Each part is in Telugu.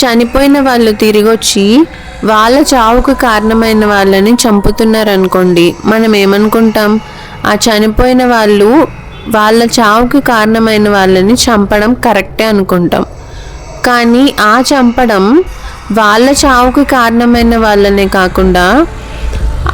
చనిపోయిన వాళ్ళు తిరిగొచ్చి వాళ్ళ చావుకు కారణమైన వాళ్ళని చంపుతున్నారనుకోండి, మనం ఏమనుకుంటాం? ఆ చనిపోయిన వాళ్ళు వాళ్ళ చావుకి కారణమైన వాళ్ళని చంపడం కరెక్టే అనుకుంటాం. కానీ ఆ చంపడం వాళ్ళ చావుకి కారణమైన వాళ్ళనే కాకుండా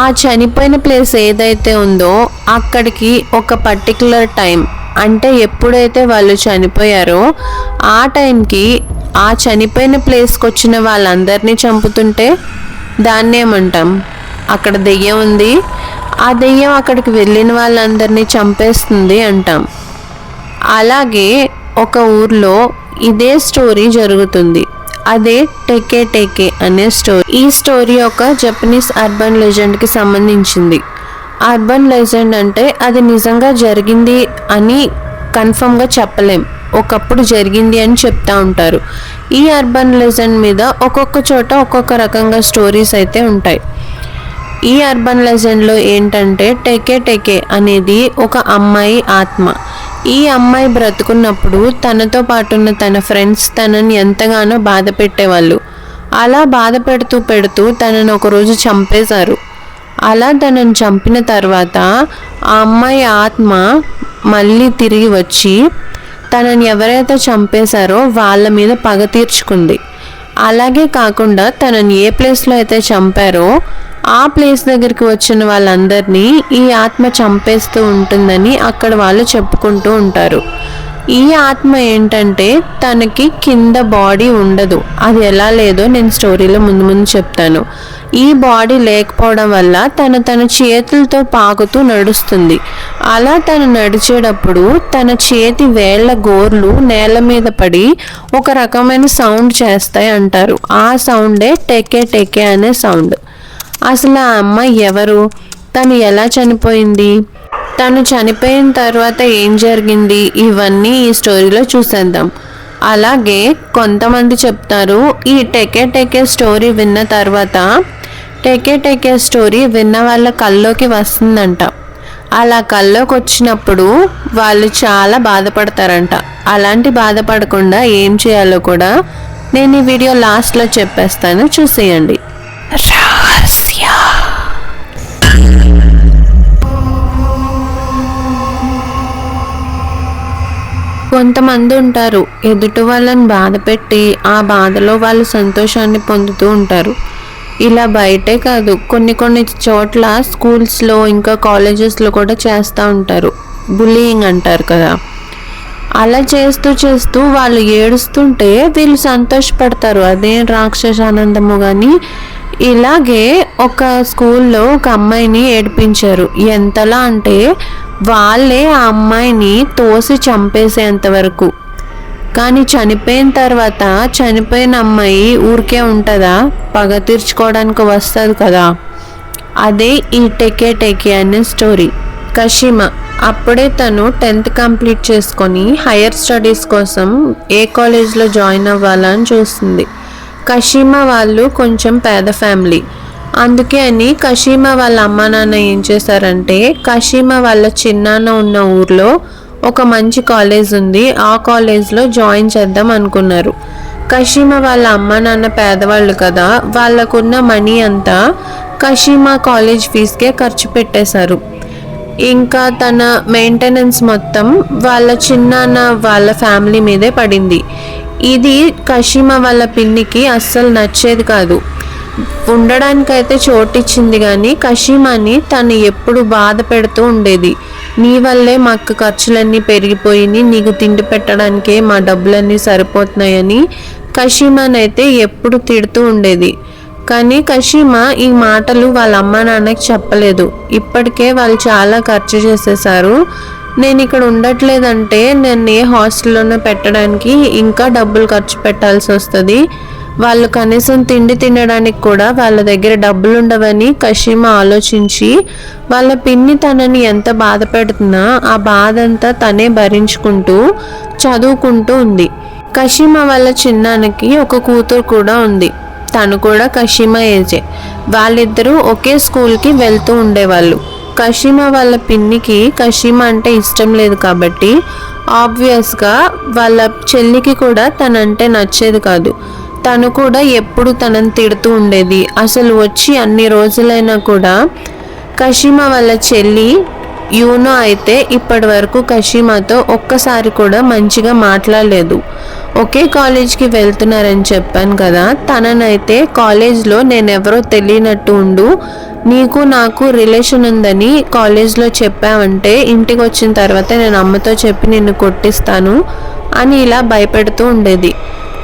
ఆ చనిపోయిన ప్లేస్ ఏదైతే ఉందో అక్కడికి ఒక పర్టికులర్ టైం, అంటే ఎప్పుడైతే వాళ్ళు చనిపోయారో ఆ టైంకి ఆ చనిపోయిన ప్లేస్కి వచ్చిన వాళ్ళందరినీ చంపుతుంటే దాన్ని ఏమంటాం? అక్కడ దెయ్యం ఉంది, ఆ దెయ్యం అక్కడికి వెళ్ళిన వాళ్ళందరినీ చంపేస్తుంది అంటాం. అలాగే ఒక ఊర్లో ఇదే స్టోరీ జరుగుతుంది. అదే టెకే టెకే అనే స్టోరీ. ఈ స్టోరీ ఒక జపనీస్ అర్బన్ లెజెండ్కి సంబంధించింది. అర్బన్ లెజెండ్ అంటే అది నిజంగా జరిగింది అని కన్ఫర్మ్గా చెప్పలేం, ఒకప్పుడు జరిగింది అని చెప్తా ఉంటారు. ఈ అర్బన్ లెజెండ్ మీద ఒక్కొక్క చోట ఒక్కొక్క రకంగా స్టోరీస్ అయితే ఉంటాయి. ఈ అర్బన్ లెజెండ్లో ఏంటంటే టెకే టెకే అనేది ఒక అమ్మాయి ఆత్మ. ఈ అమ్మాయి బ్రతుకున్నప్పుడు తనతో పాటు ఉన్న తన ఫ్రెండ్స్ తనని ఎంతగానో బాధ పెట్టేవాళ్ళు. అలా బాధ పెడుతూ తనను ఒకరోజు చంపేశారు. అలా తనను చంపిన తర్వాత ఆ అమ్మాయి ఆత్మ మళ్ళీ తిరిగి వచ్చి తనని ఎవరైతే చంపేశారో వాళ్ళ మీద పగ తీర్చుకుంది. అలాగే కాకుండా తనని ఏ ప్లేస్లో అయితే చంపారో ఆ ప్లేస్ దగ్గరికి వచ్చిన వాళ్ళందరినీ ఈ ఆత్మ చంపేస్తూ ఉంటుందని అక్కడ వాళ్ళు చెప్పుకుంటూ ఉంటారు. ఈ ఆత్మ ఏంటంటే తనకి కింద బాడీ ఉండదు. అది ఎలా లేదో నేను స్టోరీలో ముందు చెప్తాను. ఈ బాడీ లేకపోవడం వల్ల తన చేతులతో పాకుతూ నడుస్తుంది. అలా తను నడిచేటప్పుడు తన చేతి వేళ్ల గోర్లు నేల మీద పడి ఒక రకమైన సౌండ్ చేస్తాయి అంటారు. ఆ సౌండే టెకే టెకే అనే సౌండ్. అసలు ఆ అమ్మాయి ఎవరు? తను ఎలా చనిపోయింది? తను చనిపోయిన తర్వాత ఏం జరిగింది? ఇవన్నీ ఈ స్టోరీలో చూసేద్దాం. అలాగే కొంతమంది చెప్తారు ఈ టెకే టెకే స్టోరీ విన్న తర్వాత టెకే టెకే స్టోరీ విన్న వాళ్ళ కల్లోకి వస్తుందంట. అలా కల్లోకి వచ్చినప్పుడు వాళ్ళు చాలా బాధపడతారంట. అలాంటి బాధపడకుండా ఏం చేయాలో కూడా నేను ఈ వీడియో లాస్ట్లో చెప్పేస్తాను, చూసేయండి. కొంతమంది ఉంటారు ఎదుటి వాళ్ళని బాధ పెట్టి ఆ బాధలో వాళ్ళు సంతోషాన్ని పొందుతూ ఉంటారు. ఇలా బయటే కాదు, కొన్ని చోట్ల స్కూల్స్లో ఇంకా కాలేజెస్లో కూడా చేస్తూ ఉంటారు. బుల్లియింగ్ అంటారు కదా. అలా చేస్తూ వాళ్ళు ఏడుస్తుంటే వీళ్ళు సంతోషపడతారు. అదేం రాక్షసానందము. కానీ ఇలాగే ఒక స్కూల్లో ఒక అమ్మాయిని ఏడిపించారు. ఎంతలా అంటే వాళ్ళే ఆ అమ్మాయిని తోసి చంపేసేంత వరకు. కానీ చనిపోయిన తర్వాత చనిపోయిన అమ్మాయి ఊరికే ఉంటుందా? పగ తీర్చుకోవడానికి వస్తుంది కదా. అదే ఈ టెకే టెకే అనే స్టోరీ. కషిమా అప్పుడే తను 10th కంప్లీట్ చేసుకొని హైయర్ స్టడీస్ కోసం ఏ కాలేజ్లో జాయిన్ అవ్వాలని చూస్తుంది. కషిమా వాళ్ళు కొంచెం పేద ఫ్యామిలీ. అందుకే అని కషిమా వాళ్ళ అమ్మ నాన్న ఏం చేశారంటే కషిమా వాళ్ళ చిన్నాన్న ఉన్న ఊర్లో ఒక మంచి కాలేజ్ ఉంది, ఆ కాలేజ్లో జాయిన్ చేద్దాం అనుకున్నారు. కషిమా వాళ్ళ అమ్మ నాన్న పేదవాళ్ళు కదా, వాళ్ళకున్న మనీ అంతా కషిమా కాలేజ్ ఫీజుకే ఖర్చు పెట్టేశారు. ఇంకా తన మెయింటెనెన్స్ మొత్తం వాళ్ళ చిన్నాన్న వాళ్ళ ఫ్యామిలీ మీదే పడింది. ఇది కషిమా వాళ్ళ పిన్నికి అస్సలు నచ్చేది కాదు. ఉండడానికైతే చోటిచ్చింది కానీ కషిమాని తను ఎప్పుడు బాధ పెడుతూ ఉండేది. నీ వల్లే మాకు ఖర్చులన్నీ పెరిగిపోయి నీకు తిండి పెట్టడానికే మా డబ్బులన్నీ సరిపోతున్నాయని కషిమానైతే ఎప్పుడు తిడుతూ ఉండేది. కానీ కషిమా ఈ మాటలు వాళ్ళ అమ్మ నాన్నకి చెప్పలేదు. ఇప్పటికే వాళ్ళు చాలా ఖర్చు చేసేసారు. నేను ఇక్కడ ఉండట్లేదంటే నేను ఏ హాస్టల్లోనో పెట్టడానికి ఇంకా డబ్బులు ఖర్చు పెట్టాల్సి వస్తుంది. వాళ్ళు కనీసం తిండి తినడానికి కూడా వాళ్ళ దగ్గర డబ్బులు ఉండవని కషిమా ఆలోచించి వాళ్ళ పిన్ని తనని ఎంత బాధ పెడుతున్నా ఆ బాధ అంతా తనే భరించుకుంటూ చదువుకుంటూ ఉంది. కషిమా వాళ్ళ చిన్నానికి ఒక కూతురు కూడా ఉంది. తను కూడా కషిమా ఏజే. వాళ్ళిద్దరూ ఒకే స్కూల్కి వెళ్తూ ఉండేవాళ్ళు. కషిమా వాళ్ళ పిన్నికి కషిమా అంటే ఇష్టం లేదు కాబట్టి ఆబ్వియస్గా వాళ్ళ చెల్లికి కూడా తనంటే నచ్చేది కాదు. తను కూడా ఎప్పుడు తనని తిడుతూ ఉండేది. అసలు వచ్చి అన్ని రోజులైనా కూడా కషిమా వాళ్ళ చెల్లి యూనో అయితే ఇప్పటి వరకు కషిమాతో ఒక్కసారి కూడా మంచిగా మాట్లాడలేదు. ఒకే కాలేజ్కి వెళ్తున్నారని చెప్పాను కదా, తననైతే కాలేజ్లో నేనెవరో తెలియనట్టు ఉండు, నీకు నాకు రిలేషన్ ఉందని కాలేజ్లో చెప్పావంటే ఇంటికి వచ్చిన తర్వాత నేను అమ్మతో చెప్పి నిన్ను కొట్టిస్తాను అని ఇలా భయపెడుతూ ఉండేది.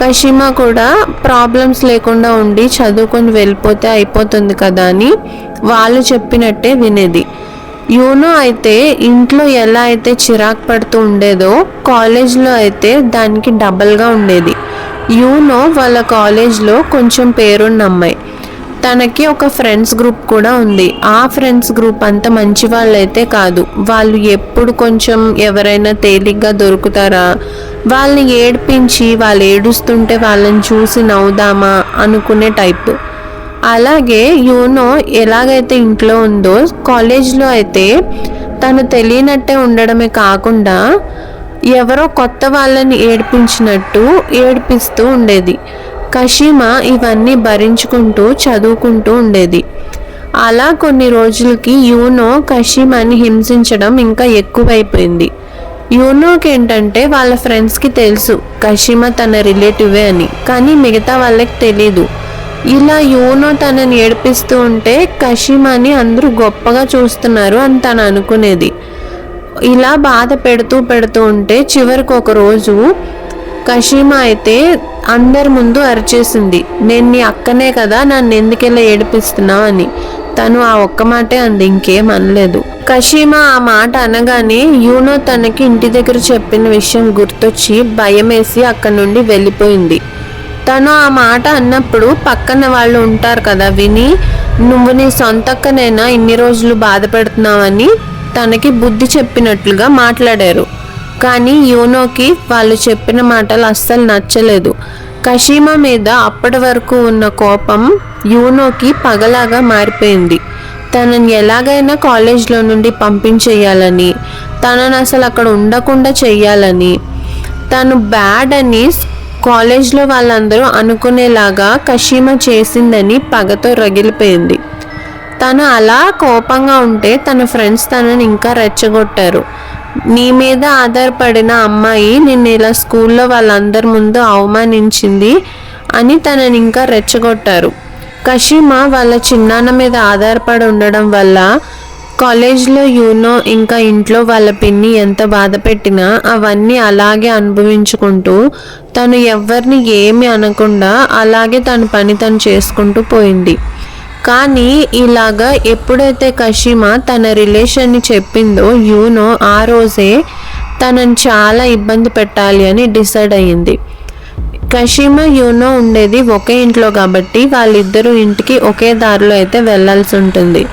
కషిమా కూడా ప్రాబ్లమ్స్ లేకుండా ఉండి చదువుకొని వెళ్ళిపోతే అయిపోతుంది కదా అని వాళ్ళు చెప్పినట్టే వినేది. యూనో అయితే ఇంట్లో ఎలా అయితే చిరాకు పడుతూ ఉండేదో కాలేజ్లో అయితే దానికి డబల్గా ఉండేది. యూనో వాళ్ళ కాలేజ్లో కొంచెం పేరున్న అమ్మాయి. తనకి ఒక ఫ్రెండ్స్ గ్రూప్ కూడా ఉంది. ఆ ఫ్రెండ్స్ గ్రూప్ అంత మంచి వాళ్ళైతే కాదు. వాళ్ళు ఎప్పుడు కొంచెం ఎవరైనా తేలిగ్గా దొరుకుతారా, వాళ్ళని ఏడిపించి వాళ్ళు ఏడుస్తుంటే వాళ్ళని చూసి నవ్వుదామా అనుకునే టైపు. అలాగే యూనో ఎలాగైతే ఇంట్లో ఉందో కాలేజ్లో అయితే తను తెలియనట్టే ఉండడమే కాకుండా ఎవరో కొత్త వాళ్ళని ఏడిపించినట్టు ఏడిపిస్తూ ఉండేది. కషిమా ఇవన్నీ భరించుకుంటూ చదువుకుంటూ ఉండేది. అలా కొన్ని రోజులకి యూనో కషిమాని హింసించడం ఇంకా ఎక్కువైపోయింది. యూనోకి ఏంటంటే వాళ్ళ ఫ్రెండ్స్కి తెలుసు కషిమా తన రిలేటివే అని, కానీ మిగతా వాళ్ళకి తెలీదు. ఇలా యూనో తనని ఏడిపిస్తూ ఉంటే కషిమాని అందరూ గొప్పగా చూస్తున్నారు అని తను అనుకునేది. ఇలా బాధ పెడుతూ ఉంటే చివరికి ఒక రోజు కషిమా అయితే అందరి ముందు అరిచేసింది, నేను నీ అక్కనే కదా, నన్ను ఎందుకెలా ఏడిపిస్తున్నావు అని. తను ఆ ఒక్క మాటే అంది, ఇంకేం అనలేదు. కషిమా ఆ మాట అనగానే యూనో తనకి ఇంటి దగ్గర చెప్పిన విషయం గుర్తొచ్చి భయమేసి అక్కడి నుండి వెళ్ళిపోయింది. తను ఆ మాట అన్నప్పుడు పక్కన వాళ్ళు ఉంటారు కదా విని, నువ్వు నీ సొంతక్కనైనా ఇన్ని రోజులు బాధ పెడుతున్నావని తనకి బుద్ధి చెప్పినట్లుగా మాట్లాడారు. కానీ యూనోకి వాళ్ళు చెప్పిన మాటలు అస్సలు నచ్చలేదు. కషిమా మీద అప్పటి వరకు ఉన్న కోపం యూనోకి పగలాగా మారిపోయింది. తనని ఎలాగైనా కాలేజ్లో నుండి పంపించేయాలని, తనని అసలు అక్కడ ఉండకుండా చెయ్యాలని, తను బ్యాడ్ అని కాలేజ్లో వాళ్ళందరూ అనుకునేలాగా కషిమా చేసిందని పగతో రగిలిపోయింది. తను అలా కోపంగా ఉంటే తన ఫ్రెండ్స్ తనని ఇంకా రెచ్చగొట్టారు. నీ మీద ఆధారపడిన అమ్మాయి నిన్ను ఇలా స్కూల్లో వాళ్ళందరి ముందు అవమానించింది అని తనని ఇంకా రెచ్చగొట్టారు. కషిమా వాళ్ళ చిన్నాన్న మీద ఆధారపడి ఉండడం వల్ల కాలేజ్లో యూనో ఇంకా ఇంట్లో వాళ్ళ పిన్ని ఎంత బాధ పెట్టినా అవన్నీ అలాగే అనుభవించుకుంటూ తను ఎవరిని ఏమి అనకుండా అలాగే తన పని తను చేసుకుంటూ పోయింది. కానీ ఇలాగా ఎప్పుడైతే కషిమా తన రిలేషన్ని చెప్పిందో యూనో ఆ రోజే తనని చాలా ఇబ్బంది పెట్టాలి అని డిసైడ్ అయ్యింది. కషిమా యూనో ఉండేది ఒకే ఇంట్లో కాబట్టి వాళ్ళిద్దరూ ఇంటికి ఒకే దారిలో అయితే వెళ్ళాల్సి ఉంటుంది.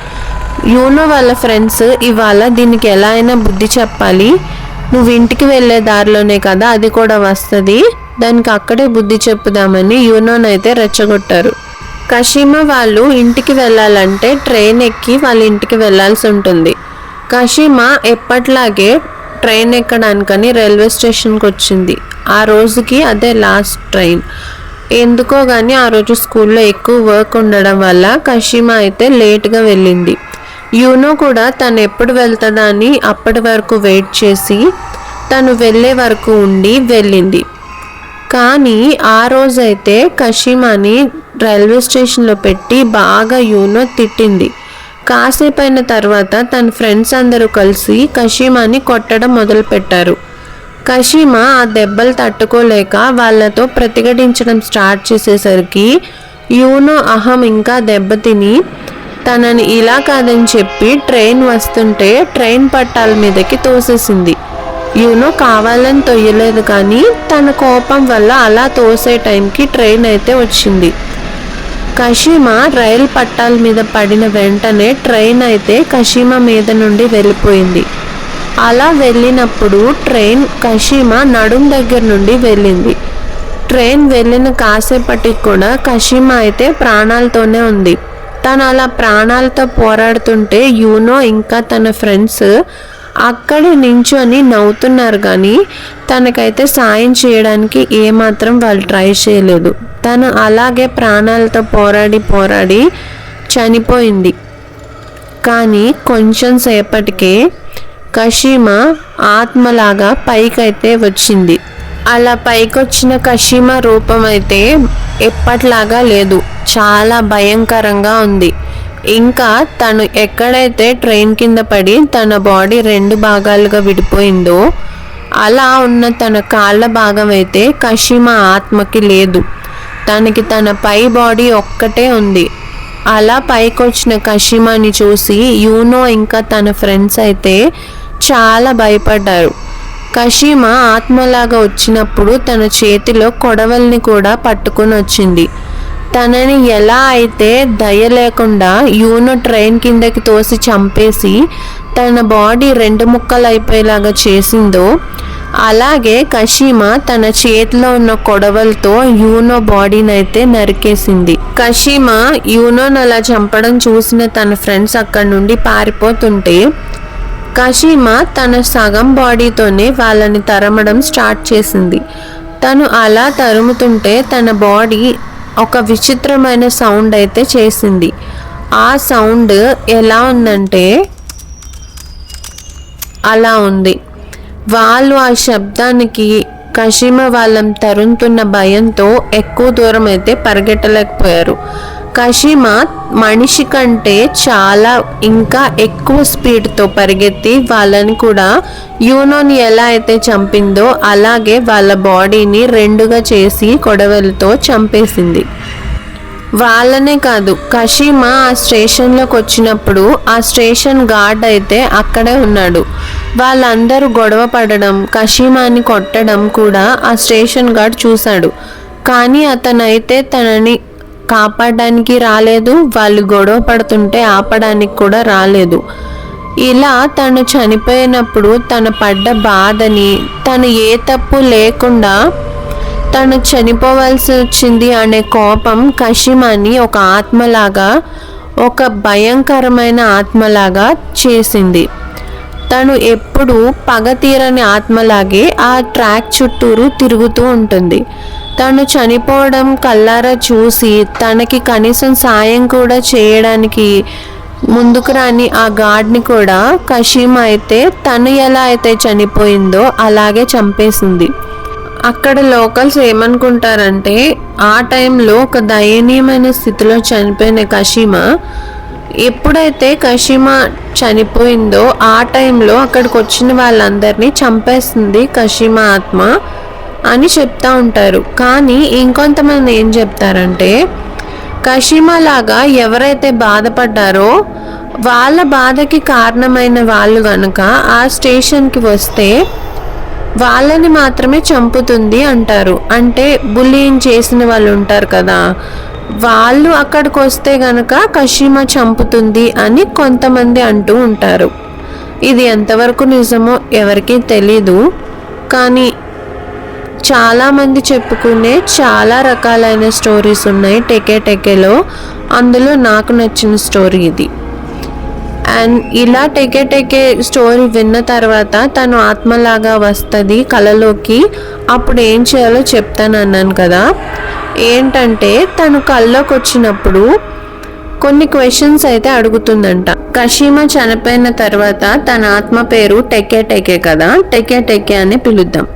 యూనో వాళ్ళ ఫ్రెండ్స్ ఇవాళ దీనికి ఎలా అయినా బుద్ధి చెప్పాలి, నువ్వు ఇంటికి వెళ్ళే దారిలోనే కదా అది కూడా వస్తుంది, దానికి అక్కడే బుద్ధి చెప్పుదామని యూనోనైతే రెచ్చగొట్టారు. కషిమా వాళ్ళు ఇంటికి వెళ్ళాలంటే ట్రైన్ ఎక్కి వాళ్ళ ఇంటికి వెళ్ళాల్సి ఉంటుంది. కషిమా ఎప్పట్లాగే ట్రైన్ ఎక్కడానికని రైల్వే స్టేషన్కి వచ్చింది. ఆ రోజుకి అదే లాస్ట్ ట్రైన్. ఎందుకో కానీ ఆ రోజు స్కూల్లో ఎక్కువ వర్క్ ఉండడం వల్ల కషిమా అయితే లేట్గా వెళ్ళింది. యూనో కూడా తను ఎప్పుడు వెళ్తుందా అని అప్పటి వరకు వెయిట్ చేసి తను వెళ్ళే వరకు ఉండి వెళ్ళింది. కానీ ఆ రోజైతే కషిమాని రైల్వే స్టేషన్లో పెట్టి బాగా యూనో తిట్టింది. కాసేపు అయిన తర్వాత తన ఫ్రెండ్స్ అందరూ కలిసి కషిమాని కొట్టడం మొదలుపెట్టారు. కషిమా ఆ దెబ్బలు తట్టుకోలేక వాళ్ళతో ప్రతిఘటించడం స్టార్ట్ చేసేసరికి యూనో అహం ఇంకా దెబ్బతిని తనని ఇలా కాదని చెప్పి ట్రైన్ వస్తుంటే ట్రైన్ పట్టాల మీదకి తోసేసింది. యూనో కావాలని తొయ్యలేదు, కానీ తన కోపం వల్ల అలా తోసే టైంకి ట్రైన్ అయితే వచ్చింది. కషిమా రైలు పట్టాల మీద పడిన వెంటనే ట్రైన్ అయితే కషిమా మీద నుండి వెళ్ళిపోయింది. అలా వెళ్ళినప్పుడు ట్రైన్ కషిమా నడుం దగ్గర నుండి వెళ్ళింది. ట్రైన్ వెళ్ళిన కాసేపటికి కూడా కషిమా అయితే ప్రాణాలతోనే ఉంది. తను అలా ప్రాణాలతో పోరాడుతుంటే యూనో ఇంకా తన ఫ్రెండ్స్ అక్కడ నించొని నవ్వుతున్నారు కానీ తనకైతే సాయం చేయడానికి ఏమాత్రం వాళ్ళు ట్రై చేయలేదు. తను అలాగే ప్రాణాలతో పోరాడి చనిపోయింది. కానీ కొంచెం సేపటికే కషిమా ఆత్మలాగా పైకైతే వచ్చింది. అలా పైకొచ్చిన కషిమా రూపం అయితే ఎప్పట్లాగా లేదు, చాలా భయంకరంగా ఉంది. ఇంకా తను ఎక్కడైతే ట్రైన్ కింద పడి తన బాడీ 2 భాగాలుగా విడిపోయిందో అలా ఉన్న తన కాళ్ళ భాగం అయితే కషిమా ఆత్మకి లేదు. తనకి తన పై బాడీ ఒక్కటే ఉంది. అలా పైకొచ్చిన కషిమాని చూసి యూనో ఇంకా తన ఫ్రెండ్స్ అయితే చాలా భయపడ్డారు. కషిమా ఆత్మలాగా వచ్చినప్పుడు తన చేతిలో కొడవల్ని కూడా పట్టుకొని వచ్చింది. తనని ఎలా అయితే దయ లేకుండా యూనో ట్రైన్ కిందకి తోసి చంపేసి తన బాడీ 2 ముక్కలు అయిపోయేలాగా చేసిందో అలాగే కషిమా తన చేతిలో ఉన్న కొడవలతో యూనో బాడీని అయితే నరికేసింది. కషిమా యూనోని అలా చంపడం చూసిన తన ఫ్రెండ్స్ అక్కడి నుండి పారిపోతుంటే కషిమా తన సగం బాడీతోనే వాళ్ళని తరమడం స్టార్ట్ చేసింది. తను అలా తరుముతుంటే తన బాడీ ఒక విచిత్రమైన సౌండ్ అయితే చేసింది. ఆ సౌండ్ ఎలా ఉందంటే అలా ఉంది. వాళ్ళు ఆ శబ్దానికి కషిమా వాళ్ళని తరుముతున్న భయంతో ఎక్కువ దూరం అయితే పరిగెట్టలేకపోయారు. కషిమా మనిషి కంటే చాలా ఇంకా ఎక్కువ స్పీడ్తో పరిగెత్తి వాళ్ళని కూడా యూనోని ఎలా అయితే చంపిందో అలాగే వాళ్ళ బాడీని 2గా చేసి కొడవలతో చంపేసింది. వాళ్ళనే కాదు, కషిమా ఆ స్టేషన్లోకి వచ్చినప్పుడు ఆ స్టేషన్ గార్డ్ అయితే అక్కడే ఉన్నాడు. వాళ్ళందరూ గొడవ పడడం, కషిమాని కొట్టడం కూడా ఆ స్టేషన్ గార్డ్ చూశాడు. కానీ అతనైతే తనని కాపాడడానికి రాలేదు, వాళ్ళు గొడవ పడుతుంటే ఆపడానికి కూడా రాలేదు. ఇలా తను చనిపోయినప్పుడు తను పడ్డ బాధని, తను ఏ తప్పు లేకుండా తను చనిపోవాల్సి వచ్చింది అనే కోపం కషిమాని ఒక ఆత్మలాగా, ఒక భయంకరమైన ఆత్మలాగా చేసింది. తను ఎప్పుడు పగ తీరని ఆత్మలాగే ఆ ట్రాక్ చుట్టూరు తిరుగుతూ ఉంటుంది. తను చనిపోవడం కళ్ళారా చూసి తనకి కనీసం సాయం కూడా చేయడానికి ముందుకు రాని ఆ గార్డ్ని కూడా కషిమా అయితే తను ఎలా అయితే చనిపోయిందో అలాగే చంపేసింది. అక్కడ లోకల్స్ ఏమనుకుంటారంటే ఆ టైంలో ఒక దయనీయమైన స్థితిలో చనిపోయిన కషిమా ఎప్పుడైతే కషిమా చనిపోయిందో ఆ టైంలో అక్కడికి వచ్చిన వాళ్ళందరినీ చంపేస్తుంది కషిమా ఆత్మ అని చెప్తా ఉంటారు. కానీ ఇంకొంతమంది ఏం చెప్తారంటే కషిమా లాగా ఎవరైతే బాధపడ్డారో వాళ్ళ బాధకి కారణమైన వాళ్ళు కనుక ఆ స్టేషన్కి వస్తే వాళ్ళని మాత్రమే చంపుతుంది అంటారు. అంటే బుల్లింగ్ చేసిన వాళ్ళు ఉంటారు కదా, వాళ్ళు అక్కడికి వస్తే గనక కషిమా చంపుతుంది అని కొంతమంది అంటూ ఉంటారు. ఇది ఎంతవరకు నిజమో ఎవరికీ తెలీదు. కానీ చాలామంది చెప్పుకునే చాలా రకాలైన స్టోరీస్ ఉన్నాయి టెకేలో. అందులో నాకు నచ్చిన స్టోరీ ఇది. అండ్ ఇలా టెకే స్టోరీ విన్న తర్వాత తను ఆత్మలాగా వస్తుంది కలలోకి. అప్పుడు ఏం చేయాలో చెప్తాను అన్నాను కదా. ఏంటంటే తను కల్లోకి వచ్చినప్పుడు కొన్ని క్వశ్చన్స్ అయితే అడుగుతుందంట. కషిమా చనిపోయిన తర్వాత తన ఆత్మ పేరు టెకే కదా, టెకే అని పిలుద్దాం.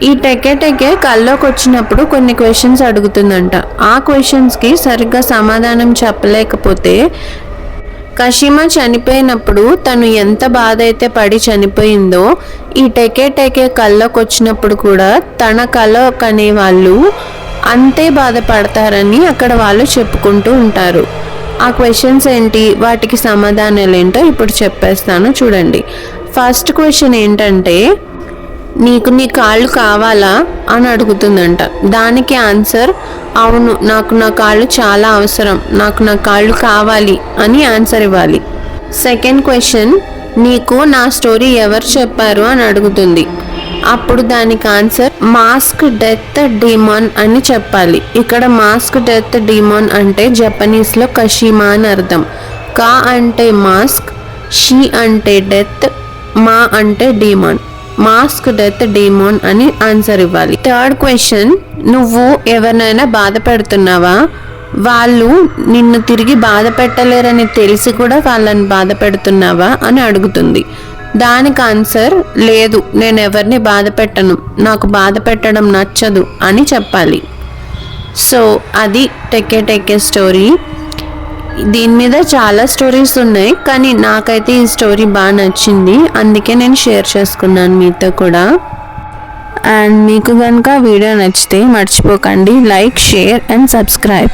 ఈ టెకే కల్లోకి వచ్చినప్పుడు కొన్ని క్వశ్చన్స్ అడుగుతుందంట. ఆ క్వశ్చన్స్కి సరిగ్గా సమాధానం చెప్పలేకపోతే కషిమా చనిపోయినప్పుడు తను ఎంత బాధ అయితే పడి చనిపోయిందో ఈ టెకే కల్లోకి వచ్చినప్పుడు కూడా తన కలో కనే వాళ్ళు అంతే బాధపడతారని అక్కడ వాళ్ళు చెప్పుకుంటూ ఉంటారు. ఆ క్వశ్చన్స్ ఏంటి, వాటికి సమాధానాలు ఏంటో ఇప్పుడు చెప్పేస్తాను చూడండి. ఫస్ట్ క్వశ్చన్ ఏంటంటే నీకు నీ కాళ్ళు కావాలా అని అడుగుతుందంట. దానికి ఆన్సర్ అవును, నాకు నా కాళ్ళు చాలా అవసరం, నాకు నా కాళ్ళు కావాలి అని ఆన్సర్ ఇవ్వాలి. సెకండ్ క్వశ్చన్ నీకు నా స్టోరీ ఎవరు చెప్పారు అని అడుగుతుంది. అప్పుడు దానికి ఆన్సర్ మాస్క్ డెత్ డీమాన్ అని చెప్పాలి. ఇక్కడ మాస్క్ డెత్ డీమాన్ అంటే జపనీస్లో కషిమా అని అర్థం. కా అంటే మాస్క్, షీ అంటే డెత్, మా అంటే డీమాన్, మాస్క్ డెత్ డీమాన్ అని ఆన్సర్ ఇవ్వాలి. థర్డ్ క్వశ్చన్, నువ్వు ఎవరినైనా బాధ పెడుతున్నావా, వాళ్ళు నిన్ను తిరిగి బాధ పెట్టలేరని తెలిసి కూడా వాళ్ళని బాధ పెడుతున్నావా అని అడుగుతుంది. దానికి ఆన్సర్ లేదు, నేను ఎవరిని బాధ పెట్టను, నాకు బాధ పెట్టడం నచ్చదు అని చెప్పాలి. సో అది టెక్కే స్టోరీ. దీని మీద చాలా స్టోరీస్ ఉన్నాయి, కానీ నాకైతే ఈ స్టోరీ బాగా నచ్చింది, అందుకే నేను షేర్ చేసుకున్నాను మీతో కూడా. అండ్ మీకు కనుక వీడియో నచ్చితే మర్చిపోకండి లైక్, షేర్ అండ్ సబ్స్క్రైబ్.